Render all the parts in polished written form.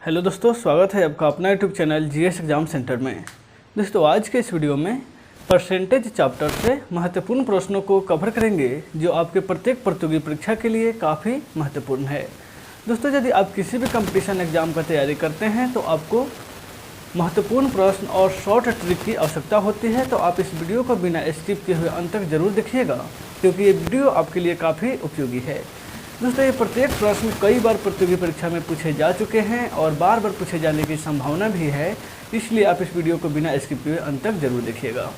Hello दोस्तों, स्वागत है आपका अपना YouTube channel GS exam centre में। दोस्तों आज के इस वीडियो में परसेंटेज चैप्टर से महत्वपूर्ण प्रश्नों को कवर करेंगे जो आपके प्रत्येक प्रतियोगी परीक्षा के लिए काफ़ी महत्वपूर्ण है। दोस्तों यदि आप किसी भी कंपटीशन एग्जाम का तैयारी करते हैं तो आपको महत्वपूर्ण प्रश्न और शॉर्ट ट्रिक की आवश्यकता होती है, तो आप इस वीडियो को बिना स्किप किए हुए अंत तक जरूर देखिएगा क्योंकि ये वीडियो आपके लिए काफ़ी उपयोगी है। दोस्तों ये प्रत्येक प्रश्न कई बार प्रतियोगी परीक्षा में पूछे जा चुके हैं और बार बार पूछे जाने की संभावना भी है, इसलिए आप इस वीडियो को बिना स्किप किए अंत तक जरूर देखिएगा।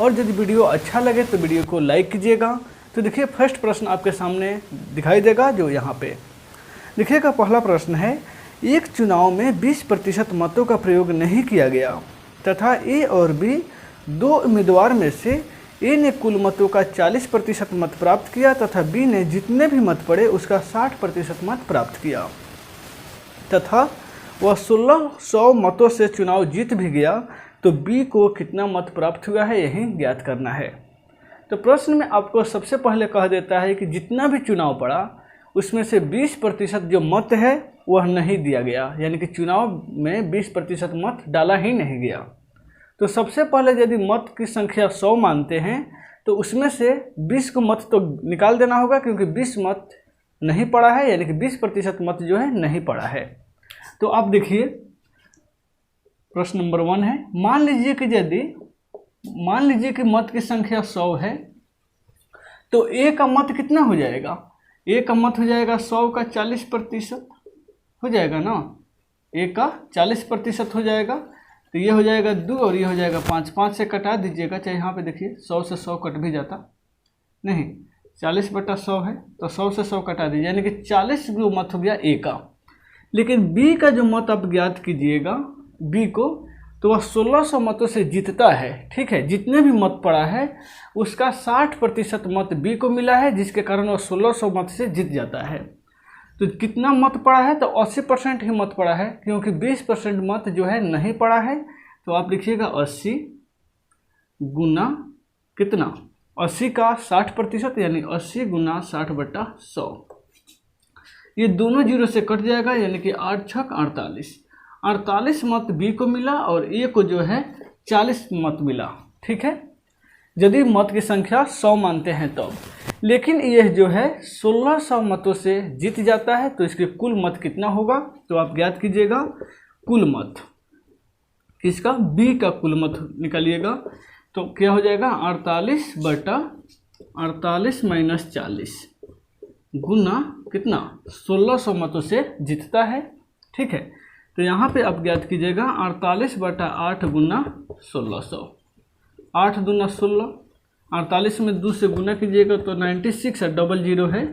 और यदि वीडियो अच्छा लगे तो वीडियो को लाइक कीजिएगा। तो देखिए फर्स्ट प्रश्न आपके सामने दिखाई देगा जो यहाँ पे देखिएगा। पहला प्रश्न है, एक चुनाव में 20% मतों का प्रयोग नहीं किया गया तथा ए और बी दो उम्मीदवार में से ए ने कुल मतों का 40% मत प्राप्त किया तथा बी ने जितने भी मत पड़े उसका 60% मत प्राप्त किया तथा वह 1600 मतों से चुनाव जीत भी गया, तो बी को कितना मत प्राप्त हुआ है यही ज्ञात करना है। तो प्रश्न में आपको सबसे पहले कह देता है कि जितना भी चुनाव पड़ा उसमें से 20% जो मत है वह नहीं दिया गया, यानी कि चुनाव में 20% मत डाला ही नहीं गया। तो सबसे पहले यदि मत की संख्या 100 मानते हैं तो उसमें से 20 को मत तो निकाल देना होगा क्योंकि 20 मत नहीं पड़ा है, यानी कि 20% मत जो है नहीं पड़ा है। तो आप देखिए प्रश्न नंबर 1 है, मान लीजिए कि मत की संख्या 100 है तो ए का मत कितना हो जाएगा। ए का मत हो जाएगा 100 का 40% हो जाएगा ना, ए का 40% हो जाएगा। तो ये हो जाएगा 2 और ये हो जाएगा 5, 5 से कटा दीजिएगा, चाहे यहाँ पे देखिए 100 से 100 कट भी जाता नहीं, 40/100 है तो 100 से 100 कटा दीजिए, यानी कि 40 जो मत हो गया ए का। लेकिन बी का जो मत आप ज्ञात कीजिएगा बी को, तो वह 1600 मतों से जीतता है। ठीक है, जितने भी मत पड़ा है उसका 60% मत बी को मिला है, जिसके कारण वह 1600 मत से जीत जाता है। तो कितना मत पड़ा है, तो 80% ही मत पड़ा है क्योंकि 20% मत जो है नहीं पड़ा है। तो आप लिखिएगा 80 गुना कितना, 80 का 60% यानी 80 गुना 60/100। ये दोनों जीरो से कट जाएगा, यानी कि 8 छक 48। 48 मत बी को मिला और ए को जो है 40 मत मिला। ठीक है, यदि मत की संख्या 100 मानते हैं तो लेकिन यह जो है 1600 मतों से जीत जाता है, तो इसके कुल मत कितना होगा, तो आप ज्ञात कीजिएगा कुल मत। किसका, बी का कुल मत निकालिएगा। तो क्या हो जाएगा 48/48 - 40 गुना कितना, 1600 मतों से जीतता है। ठीक है, तो यहाँ पे आप ज्ञात कीजिएगा 48/8 गुना 1600, 8 दूना 16, 48 में 2 से गुना कीजिएगा तो 96 है, डबल 0 है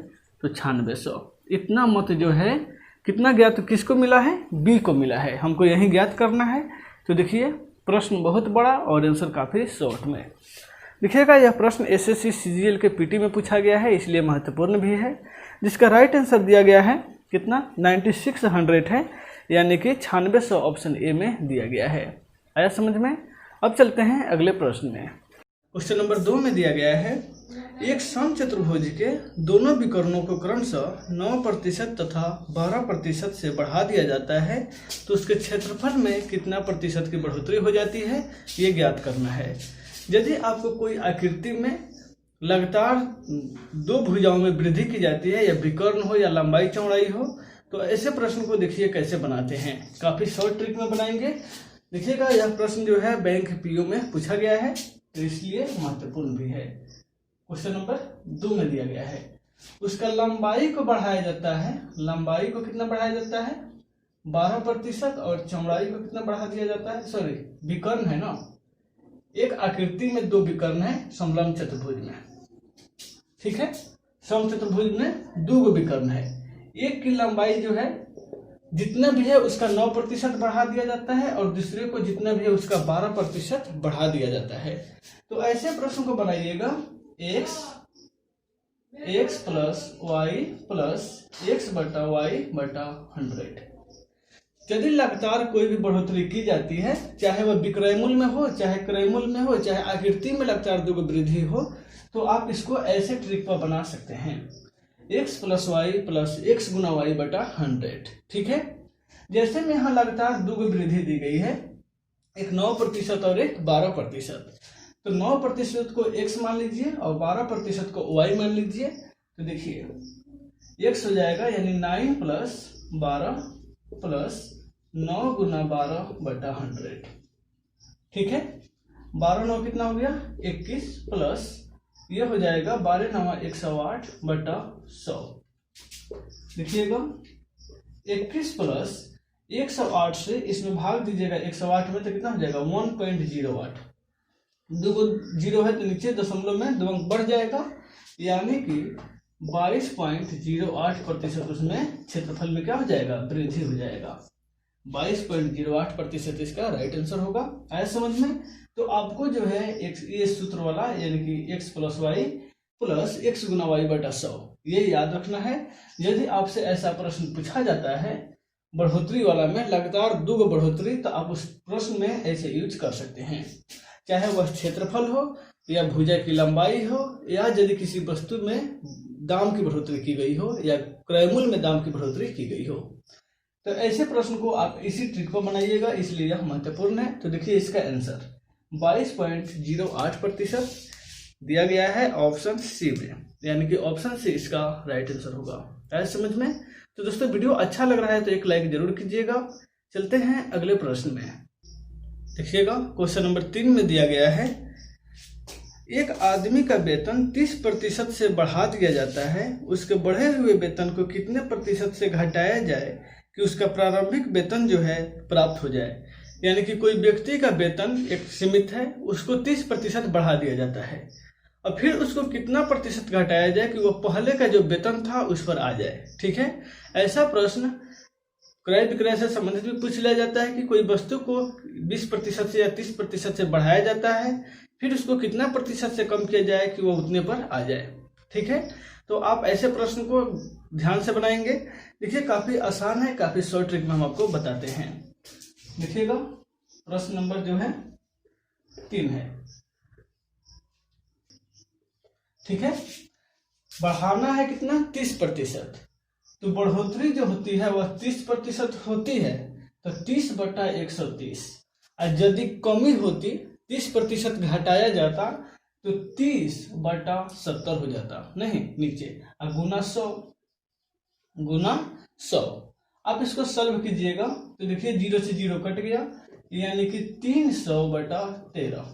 तो 9600। इतना मत जो है कितना ज्ञात किसको मिला है, बी को मिला है, हमको यही ज्ञात करना है। तो देखिए प्रश्न बहुत बड़ा और आंसर काफ़ी शॉर्ट में। देखिएगा यह प्रश्न एसएससी सीजीएल के पीटी में पूछा गया है, इसलिए महत्वपूर्ण भी है। जिसका राइट आंसर दिया गया है कितना, 9600 है, यानी कि 9600 ऑप्शन ए में दिया गया है। आया समझ में। अब चलते हैं अगले प्रश्न में। क्वेश्चन नंबर 2 में दिया गया है, एक समचतुर्भुज के दोनों विकर्णों को क्रमशः 9% तथा 12% से बढ़ा दिया जाता है तो उसके क्षेत्रफल में कितना प्रतिशत की बढ़ोतरी हो जाती है, ये ज्ञात करना है। यदि आपको कोई आकृति में लगातार 2 भुजाओं में वृद्धि की जाती है, या विकर्ण हो या लंबाई चौड़ाई हो, तो ऐसे प्रश्न को देखिए कैसे बनाते हैं। काफ़ी शॉर्ट ट्रिक में बनाएंगे। देखिएगा यह प्रश्न जो है बैंक पीओ में पूछा गया है, तो इसलिए महत्वपूर्ण भी है। क्वेश्चन नंबर 2 में दिया गया है, उसका लंबाई को बढ़ाया जाता है, लंबाई को कितना बढ़ाया जाता है 12% और चौड़ाई को कितना बढ़ा दिया जाता है, सॉरी विकर्ण है ना, एक आकृति में 2 विकर्ण है समलंब चतुर्भुज में। ठीक है, समचतुर्भुज में 2 विकर्ण है, एक की लंबाई जो है जितना भी है उसका 9% बढ़ा दिया जाता है और दूसरे को जितना भी है उसका 12% बढ़ा दिया जाता है। तो ऐसे प्रश्न को बनाइएगा, x + y + x/y/100। यदि लगातार कोई भी बढ़ोतरी की जाती है, चाहे वह विक्रयमूल में हो, चाहे क्रयमूल में हो, चाहे आकृति में लगातार 2 वृद्धि हो, तो आप इसको ऐसे ट्रिक पर बना सकते हैं, x + y + x गुना y/100। ठीक है, जैसे में यहाँ लगातार दो वृद्धि दी गई है, एक 9% और एक 12%। तो 9% को x मान लीजिए और 12% को y मान लीजिए। तो देखिए x हो जाएगा यानी 9 + 12 + 9 × 12/100। ठीक है, 12 9 कितना हो गया 21 प्लस ये हो जाएगा 12 9 108/100। देखिएगा 21 प्लस 108 से इसमें भाग दीजिएगा 108 में तो कितना हो जाएगा 1.08। दो जीरो है तो नीचे दशमलव में 2 अंक बढ़ जाएगा, यानी कि 22.08% उसमें क्षेत्रफल में क्या हो जाएगा वृद्धि हो जाएगा। 22.08% इसका राइट आंसर होगा। आया समझ में? तो आपको जो है ये सूत्र वाला यानी कि x + y + x × y/100 ये याद रखना है। यदि आपसे ऐसा प्रश्न पूछा जाता है बढ़ोतरी वाला में लगातार 2 बढ़ोतरी, तो आप उस प्रश्न में ऐसे यूज कर सकते हैं, चाहे वह क्षेत्रफल हो या भुजा की लंबाई हो या यदि किसी वस्तु में दाम की बढ़ोतरी की गई हो या क्रयमूल्य में दाम की बढ़ोतरी की गई हो। तो ऐसे प्रश्न को आप इसी ट्रिक पर बनाइएगा, इसलिए यह महत्वपूर्ण है। तो देखिए इसका आंसर 22.08% दिया गया है ऑप्शन सी में, यानी कि ऑप्शन सी इसका राइट आंसर होगा। है समझ में? तो दोस्तों वीडियो अच्छा लग रहा है तो एक लाइक जरूर कीजिएगा। चलते हैं अगले प्रश्न में। देखिएगा क्वेश्चन नंबर 3 में दिया गया है, एक आदमी का वेतन 30% से बढ़ा दिया जाता है, उसके बढ़े हुए वेतन को कितने प्रतिशत से घटाया जाए कि उसका प्रारंभिक वेतन जो है प्राप्त हो जाए। यानी कि कोई व्यक्ति का वेतन एक सीमित है, उसको 30% बढ़ा दिया जाता है और फिर उसको कितना प्रतिशत घटाया जाए कि वो पहले का जो वेतन था उस पर आ जाए। ठीक है, ऐसा प्रश्न क्रय विक्रय से संबंधित भी पूछ लिया जाता है कि कोई वस्तु को 20% से या 30% से बढ़ाया जाता है, फिर उसको कितना प्रतिशत से कम किया जाए कि वो उतने पर आ जाए। ठीक है, तो आप ऐसे प्रश्न को ध्यान से बनाएंगे। देखिए काफी आसान है, काफी शॉर्ट ट्रिक में हम आपको बताते हैं। देखिएगा प्रश्न नंबर जो है 3 है। ठीक है, बढ़ाना है कितना 30%, तो बढ़ोतरी जो होती है वह 30% होती है, तो 30/130। और यदि कमी होती 30% घटाया जाता तो 30/70 हो जाता, नहीं नीचे और गुना 100। आप इसको सॉल्व कीजिएगा तो देखिए 0 से 0 कट गया, यानी कि 300/13।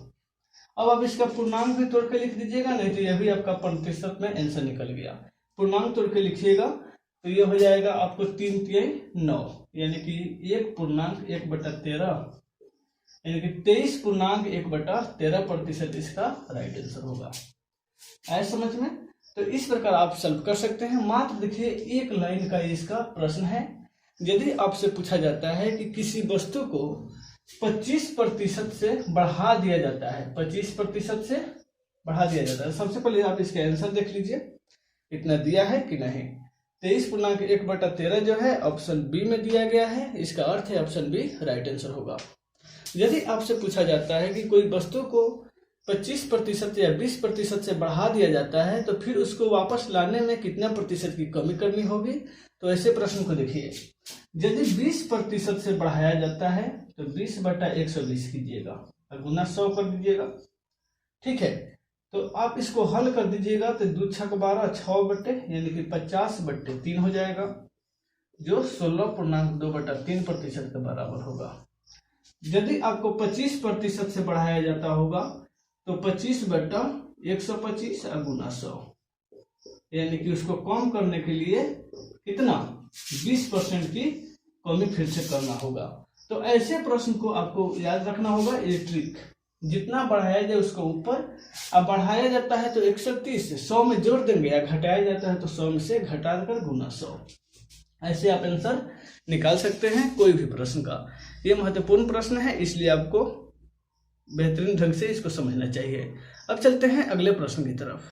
अब आप इसका पूर्णांक भी तोड़ के लिख दीजिएगा, नहीं तो यह भी आपका प्रतिशत में आंसर निकल गया। पूर्णांक तोड़ के लिखिएगा तो ये हो जाएगा आपको 3 × 9, यानी कि 1.1/13, यानी कि 23.1/13% इसका राइट आंसर होगा। आया समझ में? तो इस प्रकार आप सॉल्व कर सकते हैं। मात्र देखिए एक लाइन का इसका प्रश्न है। यदि आपसे पूछा जाता है कि किसी वस्तु को 25% से बढ़ा दिया जाता है, 25% से बढ़ा दिया जाता है, सबसे पहले आप इसके आंसर देख लीजिए इतना दिया है कि नहीं। 23.1/13 जो है ऑप्शन बी में दिया गया है, इसका अर्थ है ऑप्शन बी राइट आंसर होगा। यदि आपसे पूछा जाता है कि कोई वस्तु को 25% या 20% से बढ़ा दिया जाता है, तो फिर उसको वापस लाने में कितना प्रतिशत की कमी करनी होगी, तो ऐसे प्रश्न को देखिए। यदि 20% से बढ़ाया जाता है तो 20/120 कीजिएगा और गुना 100 कर दीजिएगा। ठीक है, तो आप इसको हल कर दीजिएगा तो 2 × 6 = 12, 6 बटे यानी कि 50/3 हो जाएगा, जो 16.2/3% के बराबर होगा। यदि आपको 25% से बढ़ाया जाता होगा तो 25/125 और गुना 100, यानी कि उसको कम करने के लिए कितना 20% की कमी फिर से करना होगा। तो ऐसे प्रश्न को आपको याद रखना होगा, ये ट्रिक। जितना बढ़ाया जाए उसको ऊपर, अब बढ़ाया जाता है तो 130 से 100 में जोड़ देंगे, या घटाया जाता है तो 100 में से घटा कर गुना 100। ऐसे आप आंसर निकाल सकते हैं कोई भी प्रश्न का। ये महत्वपूर्ण प्रश्न है, इसलिए आपको बेहतरीन ढंग से इसको समझना चाहिए। अब चलते हैं अगले प्रश्न की तरफ।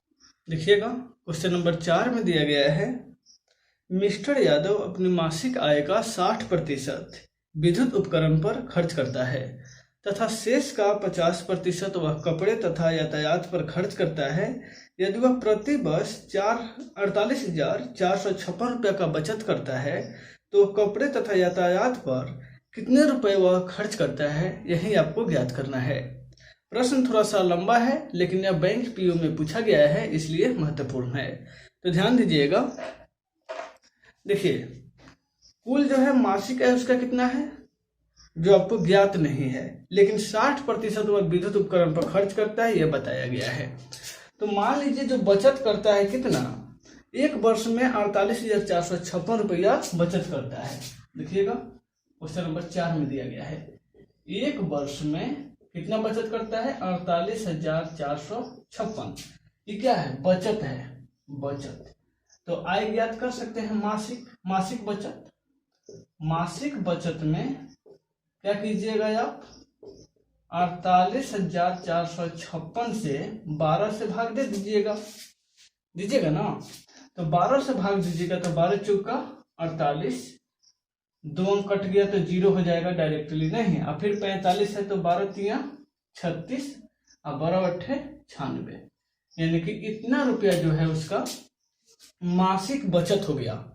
देखिएगा क्वेश्चन नंबर 4 में दिया गया है, मिस्टर यादव अपनी मासिक आय का 60% विद्युत उपकरण पर खर्च करता है तथा शेष का 50% वह कपड़े तथा यातायात पर खर्च करता है। यदि वह प्रति वर्ष 48,456 रुपये का बचत करता है तो कपड़े तथा यातायात पर कितने रुपए वह खर्च करता है, यही आपको ज्ञात करना है। प्रश्न थोड़ा सा लंबा है, लेकिन यह बैंक पीओ में पूछा गया है, इसलिए महत्वपूर्ण है। तो ध्यान दीजिएगा। देखिए, कुल जो है मासिक है उसका कितना है, जो आपको ज्ञात नहीं है, लेकिन 60% वह विद्युत उपकरण पर खर्च करता है, यह बताया गया है। तो मान लीजिए जो बचत करता है कितना, एक वर्ष में 48,456 रुपया बचत करता है। देखिएगा, क्वेश्चन नंबर 4 में दिया गया है, एक वर्ष में कितना बचत करता है, 48,456। ये क्या है, बचत है, बचत। तो आय ज्ञात कर सकते हैं, मासिक बचत। मासिक बचत में क्या कीजिएगा आप, 48,456 से 12 से भाग दे दीजिएगा ना। तो 12 से भाग दीजिएगा तो 12 चौका 48, 2 अंक कट गया तो 0 हो जाएगा डायरेक्टली, नहीं। और फिर 45 है तो 12 तिया 36 और 12 अट्ठे 96, यानी कि इतना रुपया जो है उसका मासिक बचत हो गया।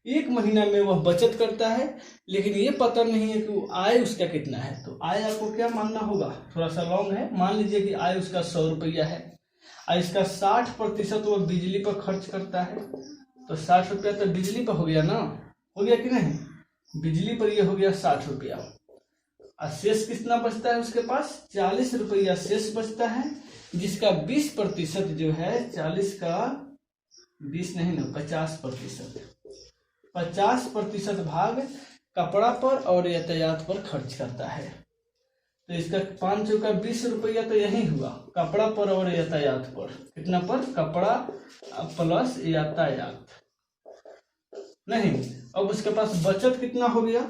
एक महीना में वह बचत करता है, लेकिन ये पता नहीं है कि वो आय उसका कितना है। तो आय आपको क्या मानना होगा, थोड़ा सा लॉन्ग है। मान लीजिए कि आय उसका 100 रुपया है और इसका 60% वह बिजली पर खर्च करता है। तो 60 रुपया तो बिजली पर हो गया ना, हो गया कि नहीं, बिजली पर ये हो गया 60 रुपया। और शेष कितना बचता है उसके पास, 40 रुपया शेष बचता है, जिसका 20% जो है, 40 का 20 नहीं ना, 50% भाग कपड़ा पर और यातायात पर खर्च करता है। तो इसका 5 चौका 20 रुपया तो यही हुआ, कपड़ा पर और यातायात पर। कितना पर, कपड़ा प्लस यातायात, नहीं। अब उसके पास बचत कितना हो गया,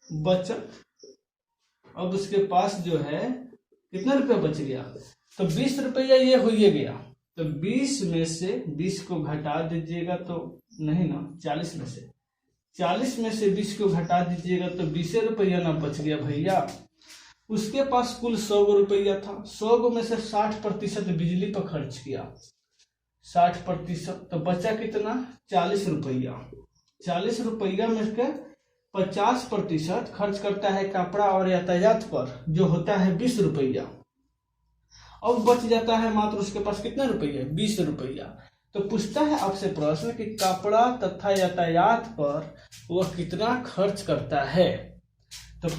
बचत अब उसके पास जो है कितना रुपया बच गया, तो 20 रुपया ये हो ही गया। तो 20 में से 20 को घटा दीजिएगा तो नहीं ना, 40 में से 20 को घटा दीजिएगा तो 20 रुपया ना बच गया भैया। उसके पास कुल 100 रुपया था, 100 में से 60% बिजली पर खर्च किया, 60%, तो बचा कितना, 40 रुपया। 40 रुपया में से 50% खर्च करता है कपड़ा और यातायात पर, जो होता है 20 रुपया। अब बच जाता है मात्र उसके पास कितना रुपया, 20 रुपया। तो पूछता है आपसे प्रश्न कि कपड़ा तथा यातायात पर वह कितना खर्च करता है। तो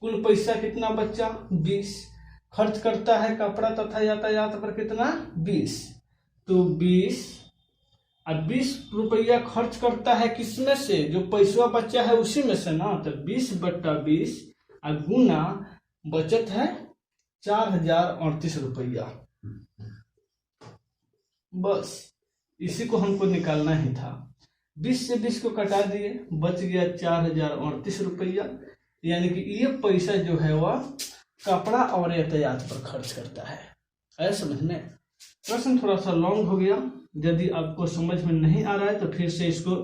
कुल पैसा कितना बचा, 20, खर्च करता है कपड़ा तथा यातायात पर कितना, 20। तो 20 और 20 रुपया खर्च करता है किसमें से, जो पैसा बचा है उसी में से ना। तो 20/20 और गुना बचत है 4,038 रुपया। बस इसी को हमको निकालना ही था। 20 से 20 को कटा दिए, बच गया 4,038 रुपया। यानी कि ये पैसा जो है वह कपड़ा और यातायात पर खर्च करता है। आया समझ में। प्रश्न थोड़ा सा लॉन्ग हो गया, यदि आपको समझ में नहीं आ रहा है तो फिर से इसको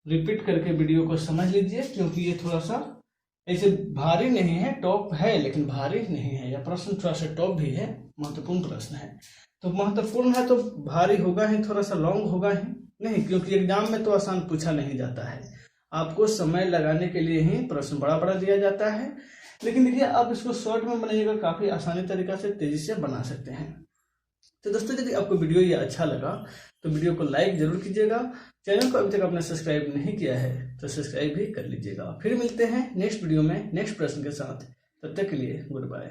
रिपीट करके वीडियो को समझ लीजिए, क्योंकि ये थोड़ा सा ऐसे भारी नहीं है, टॉप है लेकिन भारी नहीं है। यह प्रश्न थोड़ा सा टॉप भी है, महत्वपूर्ण प्रश्न है। तो महत्वपूर्ण है तो भारी होगा ही, थोड़ा सा लॉन्ग होगा ही नहीं, क्योंकि एग्जाम में तो आसान पूछा नहीं जाता है। आपको समय लगाने के लिए ही प्रश्न बड़ा बड़ा दिया जाता है। लेकिन देखिए, आप इसको शॉर्ट में बनाइएगा, काफी आसानी तरीका से तेजी से बना सकते हैं। तो दोस्तों, यदि आपको वीडियो ये अच्छा लगा तो वीडियो को लाइक जरूर कीजिएगा। चैनल को अभी तक आपने सब्सक्राइब नहीं किया है तो सब्सक्राइब भी कर लीजिएगा। फिर मिलते हैं नेक्स्ट वीडियो में नेक्स्ट प्रश्न के साथ। तब तक के लिए गुड बाय।